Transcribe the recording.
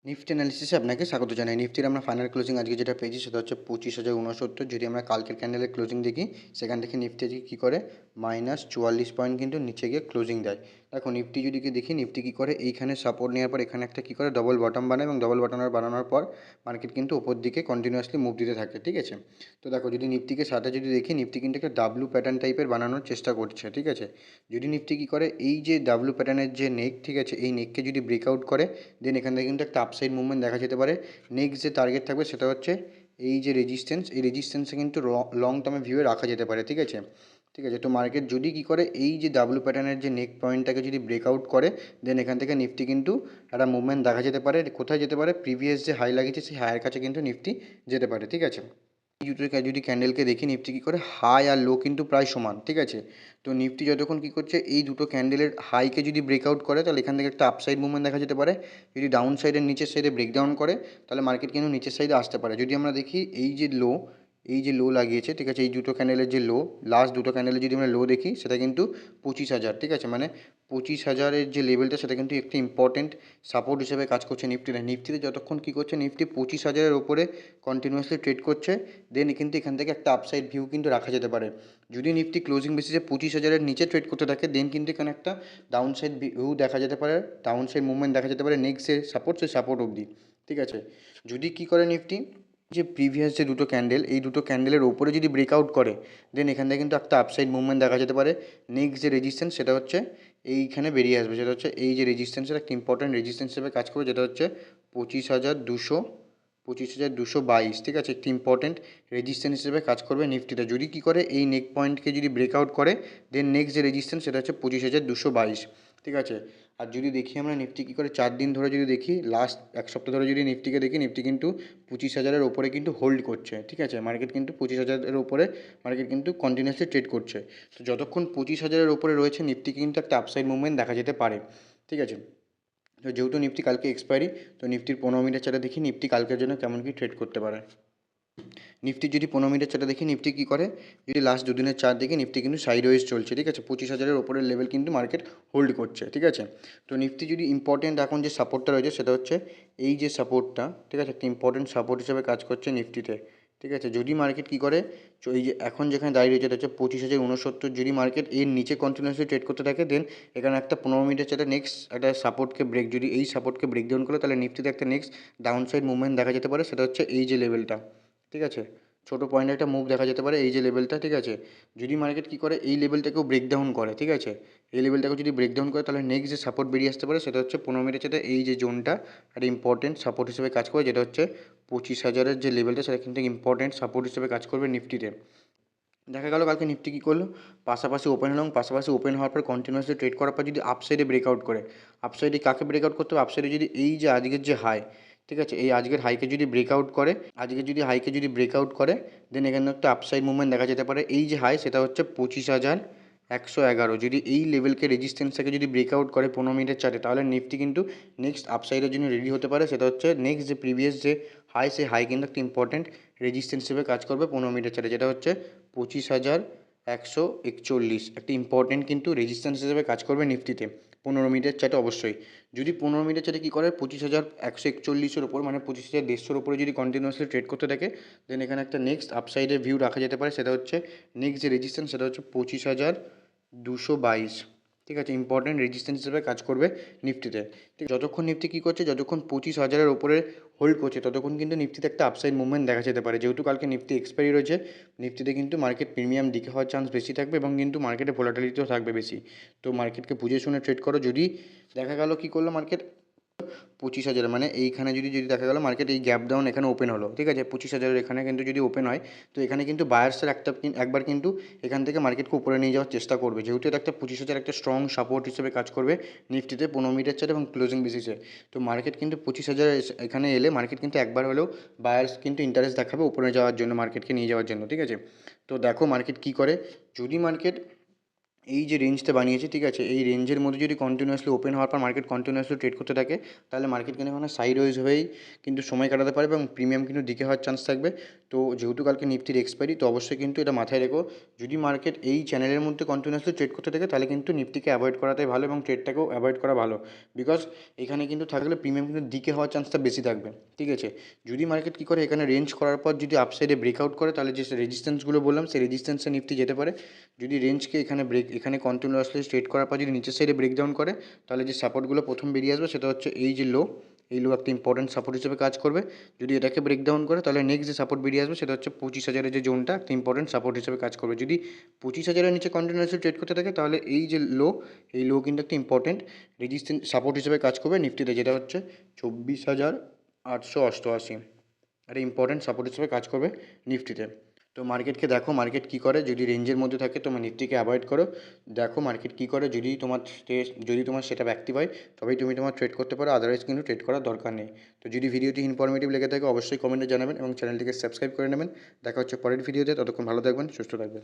Nifty অ্যানালিসিসে আপনাকে স্বাগত জানাই। নিফটির আমরা ফাইনাল ক্লোজিং আজকে যেটা পেয়েছি সেটা হচ্ছে 25,069। যদি আমরা কালকের ক্যান্ডেলের ক্লোজিং দেখি, সেখান থেকে নিফটি আজকে কী করে -44 পয়েন্ট কিন্তু নিচে গিয়ে ক্লোজিং দেয়। দেখো নিফটি যদি দেখি, নিফটি কী করে এইখানে সাপোর্ট নেওয়ার পর এখানে একটা কী করে ডবল বটম বানায় এবং ডবল বটম বানানোর পর মার্কেট কিন্তু ওপর দিকে কন্টিনিউয়াসলি মুভ দিতে থাকে, ঠিক আছে। তো দেখো যদি নিফটিকে সাথে যদি দেখি, নিফটি কিন্তু একটা ডাব্লু প্যাটার্ন টাইপের বানানোর চেষ্টা করছে, ঠিক আছে। যদি নিফটি কী করে এই যে ডাব্লু প্যাটার্নের যে নেক, ঠিক আছে, এই নেককে যদি ব্রেকআউট করে দেন এখান থেকে কিন্তু একটা আপসাইড মুভমেন্ট দেখা যেতে পারে। নেক্সট যে টার্গেট থাকবে সেটা হচ্ছে এই যে রেজিস্ট্যান্স, এই রেজিস্ট্যান্সে কিন্তু লং টার্মে ভিউয়ে রাখা যেতে পারে, ঠিক আছে। ঠিক আছে, তো মার্কেট যদি কী করে এই যে ডাব্লু প্যাটার্নের যে নেক পয়েন্টটাকে যদি ব্রেকআউট করে দেন এখান থেকে নিফটি কিন্তু একটা মুভমেন্ট দেখা যেতে পারে। কোথায় যেতে পারে? প্রিভিয়াস যে হাই লাগিয়েছে সেই হাইয়ের কাছে কিন্তু নিফটি যেতে পারে, ঠিক আছে। এই দুটো যদি ক্যান্ডেলকে দেখি, নিফটি কী করে হাই আর লো কিন্তু প্রায় সমান, ঠিক আছে। তো নিফটি যতক্ষণ কী করছে এই দুটো ক্যান্ডেলের হাইকে যদি ব্রেকআউট করে তাহলে এখান থেকে একটা আপসাইড মুভমেন্ট দেখা যেতে পারে। যদি ডাউন সাইডের নিচের সাইডে ব্রেকডাউন করে তাহলে মার্কেট কিন্তু নিচের সাইডে আসতে পারে। যদি আমরা দেখি এই যে লো, এই যে লো লাগিয়েছে, ঠিক আছে, এই দুটো ক্যান্ডেলের যে লো, লাস্ট দুটো ক্যান্ডেলের যদি আমরা লো দেখি সেটা কিন্তু 25,000, ঠিক আছে, মানে 25,000-এর যে লেভেলটা সেটা কিন্তু একটি ইম্পর্টেন্ট সাপোর্ট হিসেবে কাজ করছে নিফটিতে। নিফটিতে যতক্ষণ কী করছে নিফটি 25,000-এর ওপরে কন্টিনিউয়াসলি ট্রেড করছে দেন কিন্তু এখান থেকে একটা আপসাইড ভিউ কিন্তু রাখা যেতে পারে। যদি নিফটি ক্লোজিং বেসিসে 25,000-এর নিচে ট্রেড করতে থাকে দেন কিন্তু এখানে একটা ডাউন সাইড ভিউ দেখা যেতে পারে, ডাউন সাইড মুভমেন্ট দেখা যেতে পারে নেক্সট যে সাপোর্ট সেই সাপোর্ট অবধি, ঠিক আছে। যদি কী করে নিফটি যে প্রিভিয়াস যে দুটো ক্যান্ডেল, এই দুটো ক্যান্ডেলের ওপরে যদি ব্রেকআউট করে দেন এখান থেকে কিন্তু একটা আপসাইড মুভমেন্ট দেখা যেতে পারে। নেক্সট যে রেজিস্ট্যান্স সেটা হচ্ছে এইখানে বেরিয়ে আসবে, সেটা হচ্ছে এই যে রেজিস্ট্যান্সের একটা ইম্পর্টেন্ট রেজিস্ট্যান্স হিসেবে কাজ করবে, যেটা হচ্ছে 25,222, ঠিক আছে, একটি ইম্পর্টেন্ট রেজিস্ট্যান্স হিসেবে কাজ করবে নিফটিতে। যদি কী করে এই নেক পয়েন্টকে যদি ব্রেকআউট করে দেন নেক্সট যে রেজিস্ট্যান্স সেটা হচ্ছে 25,222, ঠিক আছে। আর যদি দেখি আমরা নিফটি কী করে 4 দিন ধরে যদি দেখি, লাস্ট এক সপ্তাহ ধরে যদি নিফটিকে দেখি, নিফটি কিন্তু 25,000-এর ওপরে কিন্তু হোল্ড করছে, ঠিক আছে। মার্কেট কিন্তু 25,000-এর ওপরে মার্কেট কিন্তু কন্টিনিউয়াসলি ট্রেড করছে। তো যতক্ষণ 25,000-এর ওপরে রয়েছে নিফটি কিন্তু একটা আপসাইড মুভমেন্ট দেখা যেতে পারে, ঠিক আছে। তো যেহেতু নিফটি কালকে এক্সপায়ারি, তো নিফটির 15 মিনিটের চার্টে দেখি নিফটি কালকের জন্য কেমন কি ট্রেড করতে পারে। নিফটি যদি 15 মিনিটের চার্টে দেখি, নিফটি কী করে, যদি লাস্ট দুদিনের চার্ট দেখি নিফটি কিন্তু সাইডওয়েজ চলছে, ঠিক আছে। 25,000-এর ওপরের লেভেল কিন্তু মার্কেট হোল্ড করছে, ঠিক আছে। তো নিফটি যদি ইম্পর্টেন্ট এখন যে সাপোর্টটা রয়েছে সেটা হচ্ছে এই যে সাপোর্টটা, ঠিক আছে, একটা ইম্পর্টেন্ট সাপোর্ট হিসেবে কাজ করছে নিফটিতে, ঠিক আছে। যদি মার্কেট কী করে, এই যে এখন যেখানে দাঁড়িয়ে রয়েছে এটা হচ্ছে 25,069, যদি মার্কেট এর নিচে কন্টিনিউয়াসলি ট্রেড করতে থাকে দেন এখানে একটা 15 মিনিটের চার্টে নেক্সট একটা সাপোর্টকে ব্রেক, যদি এই সাপোর্টকে ব্রেক ডাউন করে তাহলে নিফটিতে একটা নেক্সট ডাউন সাইড মুভমেন্ট দেখা যেতে পারে, সেটা হচ্ছে এই যে লেভেলটা, ঠিক আছে। ছোটো পয়েন্টে একটা মুভ দেখা যেতে পারে এই যে লেভেলটা, ঠিক আছে। যদি মার্কেট কী করে এই লেভেলটাকেও ব্রেক ডাউন করে, ঠিক আছে, এই লেভেলটাকেও যদি ব্রেক ডাউন করে তাহলে নেক্সট যে সাপোর্ট বেরিয়ে আসতে পারে সেটা হচ্ছে 15 মিনিটের সাথে এই যে জোনটা একটা ইম্পর্টেন্ট সাপোর্ট হিসেবে কাজ করে, যেটা হচ্ছে 25,000-এর যে লেভেলটা সেটা কিন্তু ইম্পর্টেন্ট সাপোর্ট হিসেবে কাজ করবে নিফটিতে। দেখা গেল কালকে নিফটি কী করলো, পাশাপাশি ওপেন হলাম, পাশাপাশি ওপেন হওয়ার পর কন্টিনিউয়াসলি ট্রেড করার পর যদি আপসাইডে ব্রেকআউট করে, আপসাইডে কাকে ব্রেকআউট করতে হবে, আপসাইডে যদি এই যে আজকের যে হাই, ঠিক আছে, এই আজকের হাইকে যদি ব্রেকআউট করে, আজকে যদি হাইকে যদি ব্রেকআউট করে দেন এখানে একটা আপসাইড মুভমেন্ট দেখা যেতে পারে। এই যে হাই সেটা হচ্ছে 25,111, যদি এই লেভেলকে রেজিস্ট্যান্সটাকে যদি ব্রেকআউট করে 15 মিনিটের চার্টে তাহলে নিফটি কিন্তু নেক্সট আপসাইডের জন্য রেডি হতে পারে। সেটা হচ্ছে নেক্সট যে প্রিভিয়াস যে হাই, সেই হাই কিন্তু একটা ইম্পর্টেন্ট রেজিস্ট্যান্স হিসেবে কাজ করবে 15 মিনিটের চার্টে, যেটা হচ্ছে 25,141, একটি ইম্পর্টেন্ট কিন্তু রেজিস্ট্যান্স হিসেবে কাজ করবে নিফটিতে 15 মিনিটের চার্টে অবশ্যই। যদি 15 মিনিটের চার্টে কী করে 25,141-এর ওপর মানে 25,150-এর ওপরে যদি কন্টিনিউয়াসলি ট্রেড করতে থাকে দেন এখানে একটা নেক্সট আপসাইডের ভিউ রাখা যেতে পারে, সেটা হচ্ছে নেক্সট যে রেজিস্ট্যান্স সেটা হচ্ছে 25,222, ঠিক আছে, ইম্পর্টেন্ট রেজিস্ট্যান্স হিসেবে কাজ করবে নিফটিতে। ঠিক যতক্ষণ নিফটি কী করছে, যতক্ষণ 25,000-এর ওপরে হোল্ড করছে ততক্ষণ কিন্তু নিফটিতে একটা আপসাইড মুভমেন্ট দেখা যেতে পারে। যেহেতু কালকে নিফটি এক্সপায়ারি রয়েছে, নিফটিতে কিন্তু মার্কেট প্রিমিয়াম দিকে হওয়ার চান্স বেশি থাকবে এবং কিন্তু মার্কেটে ভোলাটিলিটিও থাকবে বেশি। তো মার্কেটকে বুঝে শুনে ট্রেড করো। যদি দেখা গেল কী করলো মার্কেট 25,000, মানে এইখানে যদি যদি দেখা গেলো মার্কেট এই গ্যাপ ডাউন এখানে ওপেন হলো, ঠিক আছে, 25,000-এর এখানে কিন্তু যদি ওপেন হয় তো এখানে কিন্তু বায়ার্সের একবার কিন্তু এখান থেকে মার্কেটকে উপরে নিয়ে যাওয়ার চেষ্টা করবে, যেহেতু এটা একটা 25,000 একটা স্ট্রং সাপোর্ট হিসেবে কাজ করবে নিফটিতে 15 মিনিটের চার্ট এবং ক্লোজিং বেসিসে। তো মার্কেট কিন্তু 25,000 এখানে এলে মার্কেট কিন্তু একবার হলেও বায়ার্স কিন্তু ইন্টারেস্ট দেখাবে উপরে যাওয়ার জন্য, মার্কেটকে নিয়ে যাওয়ার জন্য, ঠিক আছে। তো দেখো মার্কেট কী করে, যদি মার্কেট এই যে রেঞ্জটা বানিয়েছে, ঠিক আছে, এই রেঞ্জের মধ্যে যদি কন্টিনিউয়াসলি ওপেন হওয়ার পর মার্কেট কন্টিনিউয়াসলি ট্রেড করতে থাকে, তাহলে মার্কেট কিন্তু ওখানে সাইড ওয়েজ হয়েই কিন্তু সময় কাটাতে পারবে এবং প্রিমিয়াম কিন্তু দিকে হওয়ার চান্স থাকবে। তো যেহেতু কালকে নিফটির এক্সপায়ারি, তো অবশ্যই কিন্তু এটা মাথায় রেখো, যদি মার্কেট এই চ্যানেলের মধ্যে কন্টিনিউয়াসলি ট্রেড করতে থাকে তাহলে কিন্তু নিফটিকে অ্যাভয়েড করাটাই ভালো এবং ট্রেডটাকেও অ্যাভয়েড করা ভালো। বিকজ এখানে কিন্তু থাকলে প্রিমিয়াম কিন্তু দিকে হওয়ার চান্সটা বেশি থাকবে, ঠিক আছে। যদি মার্কেট কী করে, এখানে রেঞ্জ করার পর যদি আপসাইডে ব্রেকআউট করে, তাহলে যে রেজিস্ট্যান্সগুলো বললাম সেই রেজিস্ট্যান্সে নিফটি যেতে পারে। যদি রেঞ্জকে এখানে কন্টিনিউয়াসলি স্ট্রেট করার পর যদি নিচের সাইডে ব্রেকডাউন করে, তাহলে যে সাপোর্টগুলো প্রথম বেরিয়ে আসবে সেটা হচ্ছে এই যে লো, এই লো একটা ইম্পর্টেন্ট সাপোর্ট হিসেবে কাজ করবে। যদি এটাকে ব্রেকডাউন করে, তাহলে নেক্সট যে সাপোর্ট বেরিয়ে আসবে সেটা হচ্ছে 25,000-এর যে জোনটা, একটা ইম্পর্টেন্ট সাপোর্ট হিসেবে কাজ করবে। যদি 25,000-এর নিচে কন্টিনিউয়াসলি ট্রেড করতে থাকে, তাহলে এই যে লো, এই লো কিন্তু একটা ইম্পর্টেন্ট রেজিস্ট্যান্স সাপোর্ট হিসেবে কাজ করবে নিফটিতে, যেটা হচ্ছে 24,888, একটা ইম্পর্টেন্ট সাপোর্ট হিসেবে কাজ করবে নিফটিতে। তো মার্কেটকে দেখো, মার্কেট কী করে, যদি রেঞ্জের মধ্যে থাকে তোমার নিফটিকে অ্যাভয়েড করো। দেখো মার্কেট কী করে, যদি তোমার সেটা অ্যাক্টিভ হয় তবেই তুমি তোমার ট্রেড করতে পারো, আদারওয়াইজ কিন্তু ট্রেড করার দরকার নেই। তো যদি ভিডিওটি ইনফরমেটিভ লেগে থাকে অবশ্যই কমেন্টে জানাবেন এবং চ্যানেলটিকে সাবস্ক্রাইব করে নেবেন। দেখা হচ্ছে পরের ভিডিওতে, ততক্ষণ ভালো থাকবেন, সুস্থ থাকবেন।